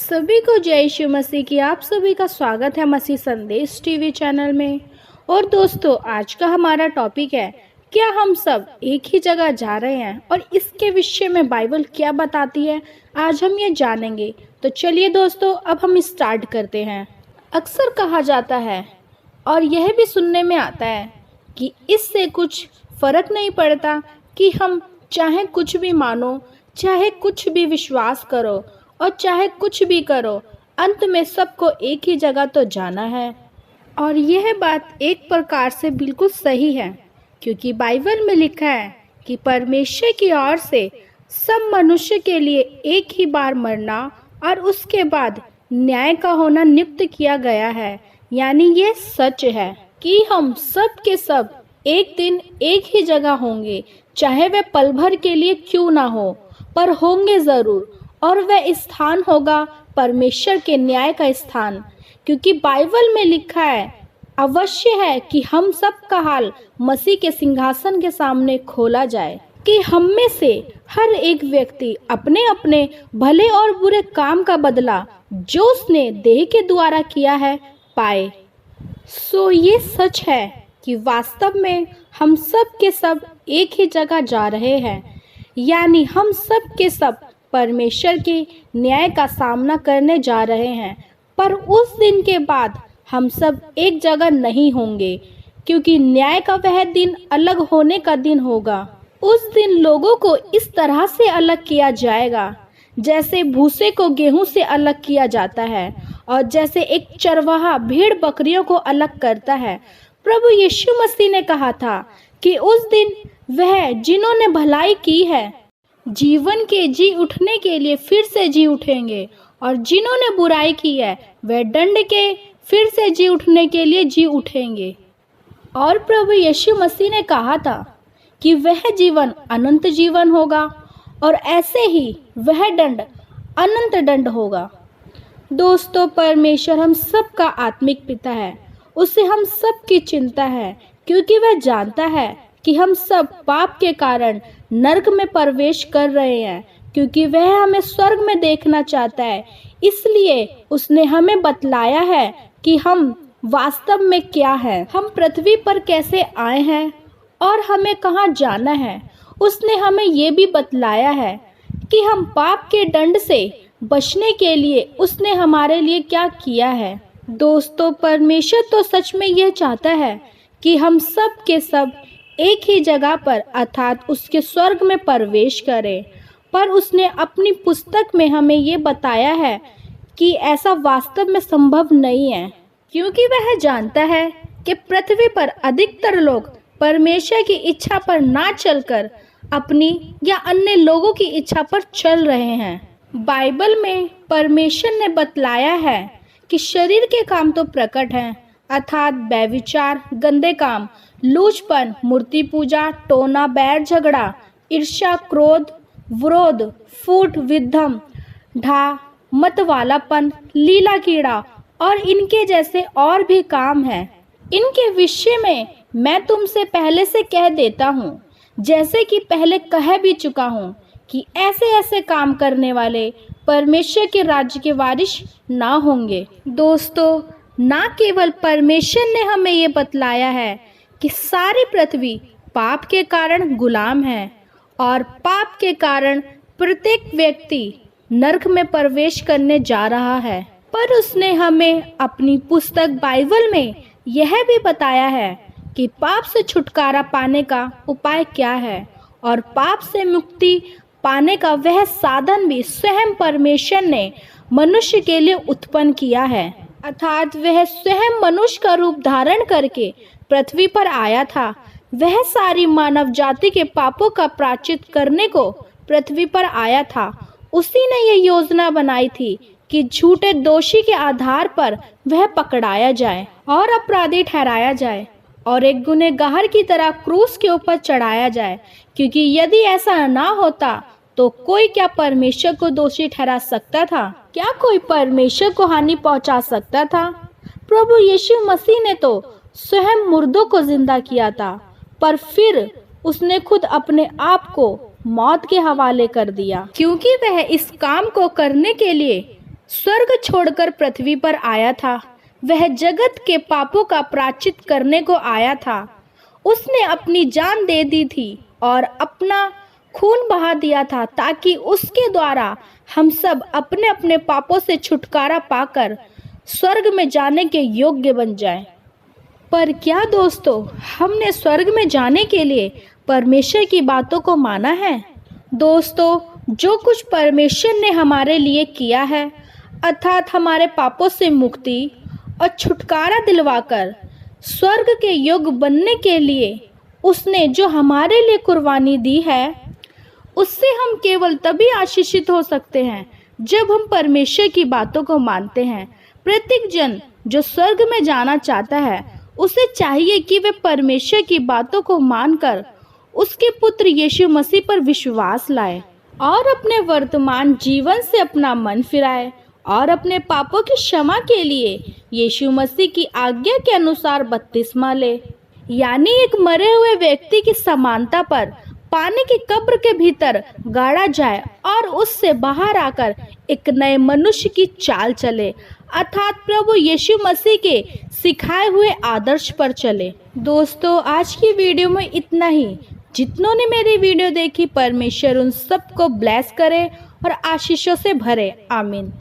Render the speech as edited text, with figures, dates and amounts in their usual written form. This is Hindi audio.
सभी को जय यीशु मसीह की। आप सभी का स्वागत है मसीह संदेश टीवी चैनल में। और दोस्तों, आज का हमारा टॉपिक है, क्या हम सब एक ही जगह जा रहे हैं और इसके विषय में बाइबल क्या बताती है, आज हम ये जानेंगे। तो चलिए दोस्तों, अब हम स्टार्ट करते हैं। अक्सर कहा जाता है और यह भी सुनने में आता है कि इससे कुछ फर्क नहीं पड़ता कि हम चाहे कुछ भी मानो, चाहे कुछ भी विश्वास करो और चाहे कुछ भी करो, अंत में सबको एक ही जगह तो जाना है। और यह बात एक प्रकार से बिल्कुल सही है, क्योंकि बाइबल में लिखा है कि परमेश्वर की ओर से सब मनुष्य के लिए एक ही बार मरना और उसके बाद न्याय का होना नियुक्त किया गया है। यानी ये सच है कि हम सब के सब एक दिन एक ही जगह होंगे, चाहे वह पल भर के लिए क्यों ना हो, पर होंगे ज़रूर। और वह स्थान होगा परमेश्वर के न्याय का स्थान, क्योंकि बाइबल में लिखा है, अवश्य है कि हम सब का हाल मसीह के सिंहासन के सामने खोला जाए कि हम में से हर एक व्यक्ति अपने अपने भले और बुरे काम का बदला जो उसने देह के द्वारा किया है पाए। सो ये सच है कि वास्तव में हम सब के सब एक ही जगह जा रहे हैं, यानी हम सब के सब परमेश्वर के न्याय का सामना करने जा रहे हैं। पर उस दिन के बाद हम सब एक जगह नहीं होंगे, क्योंकि न्याय का वह दिन अलग होने का दिन होगा। उस दिन लोगों को इस तरह से अलग किया जाएगा जैसे भूसे को गेहूं से अलग किया जाता है और जैसे एक चरवाहा भेड़ बकरियों को अलग करता है। प्रभु यीशु मसीह ने कहा था कि उस दिन वह जिन्होंने भलाई की है जीवन के जी उठने के लिए फिर से जी उठेंगे, और जिन्होंने बुराई की है वह दंड के फिर से जी उठने के लिए जी उठेंगे। और प्रभु यीशु मसीह ने कहा था कि वह जीवन अनंत जीवन होगा और ऐसे ही वह दंड अनंत दंड होगा। दोस्तों, परमेश्वर हम सब का आत्मिक पिता है। उससे हम सब की चिंता है, क्योंकि वह जानता है कि हम सब पाप के कारण नरक में प्रवेश कर रहे हैं, क्योंकि वह हमें स्वर्ग में देखना चाहता है। इसलिए उसने हमें बतलाया है कि हम वास्तव में क्या हैं, हम पृथ्वी पर कैसे आए हैं और हमें कहाँ जाना है। उसने हमें ये भी बतलाया है कि हम पाप के दंड से बचने के लिए उसने हमारे लिए क्या किया है। दोस्तों, परमेश्वर तो सच में यह चाहता है कि हम सब के सब एक ही जगह पर अर्थात उसके स्वर्ग में प्रवेश करें, पर उसने अपनी पुस्तक में हमें ये बताया है कि ऐसा वास्तव में संभव नहीं है, क्योंकि वह जानता है कि पृथ्वी पर अधिकतर लोग परमेश्वर की इच्छा पर ना चलकर अपनी या अन्य लोगों की इच्छा पर चल रहे हैं। बाइबल में परमेश्वर ने बतलाया है कि शरीर के काम तो प्रकट हैं, अर्थात व्यभिचार, गंदे काम, लूचपन, मूर्ति पूजा, टोना, बैर झगड़ा, ईर्ष्या, क्रोध, विरोध, फूट, विद्धम, ढा, मतवालापन, लीला कीड़ा और इनके जैसे और भी काम हैं। इनके विषय में मैं तुमसे पहले से कह देता हूँ, जैसे कि पहले कह भी चुका हूँ, कि ऐसे ऐसे काम करने वाले परमेश्वर के राज्य के वारिस ना होंगे। दोस्तों, ना केवल परमेश्वर ने हमें ये बतलाया है कि सारी पृथ्वी पाप के कारण गुलाम है और पाप के कारण प्रत्येक व्यक्ति नरक में प्रवेश करने जा रहा है, पर उसने हमें अपनी पुस्तक बाइबल में यह भी बताया है कि पाप से छुटकारा पाने का उपाय क्या है, और पाप से मुक्ति पाने का वह साधन भी स्वयं परमेश्वर ने मनुष्य के लिए उत्पन्न किया है। अर्थात वह स्वयं मनुष्य का रूप धारण करके पृथ्वी पर आया था। वह सारी मानव जाति के पापों का प्रायश्चित करने को पृथ्वी पर आया था। उसी ने यह योजना बनाई थी कि झूठे दोषी के आधार पर वह पकड़ाया जाए और अपराधी ठहराया जाए और एक गुनहगार की तरह क्रूस के ऊपर चढ़ाया जाए, क्योंकि यदि ऐसा ना होता तो कोई क्या परमेश्वर को दोषी ठहरा सकता था? क्या कोई परमेश्वर को हानि पहुंचा सकता था? प्रभु यीशु मसीह ने तो स्वयं मुर्दों को जिंदा किया था, पर फिर उसने खुद अपने आप को मौत के हवाले कर दिया, क्योंकि वह इस काम को करने के लिए स्वर्ग छोड़कर पृथ्वी पर आया था। वह जगत के पापों का प्रायश्चित करने को आया था। उसने अपनी जान दे दी थी और अपना खून बहा दिया था ताकि उसके द्वारा हम सब अपने अपने पापों से छुटकारा पाकर स्वर्ग में जाने के योग्य बन जाएं। पर क्या दोस्तों, हमने स्वर्ग में जाने के लिए परमेश्वर की बातों को माना है? दोस्तों, जो कुछ परमेश्वर ने हमारे लिए किया है, अर्थात हमारे पापों से मुक्ति और छुटकारा दिलवाकर स्वर्ग के योग्य बनने के लिए उसने जो हमारे लिए कुर्बानी दी है, उससे हम केवल तभी आशीषित हो सकते हैं जब हम परमेश्वर की बातों को मानते हैं। प्रत्येक जन जो स्वर्ग में जाना चाहता है, उसे चाहिए कि वे परमेश्वर की बातों को मानकर उसके पुत्र यीशु मसीह पर विश्वास लाए और अपने वर्तमान जीवन से अपना मन फिराए और अपने पापों की क्षमा के लिए यीशु मसीह की आज्ञा के अनुसार बपतिस्मा ले, यानी एक मरे हुए व्यक्ति की समानता पर पानी की कब्र के भीतर गाड़ा जाए और उससे बाहर आकर एक नए मनुष्य की चाल चले, अर्थात प्रभु यीशु मसीह के सिखाए हुए आदर्श पर चले। दोस्तों, आज की वीडियो में इतना ही। जितनों ने मेरी वीडियो देखी, परमेश्वर उन सबको ब्लेस करे और आशीषों से भरे। आमीन।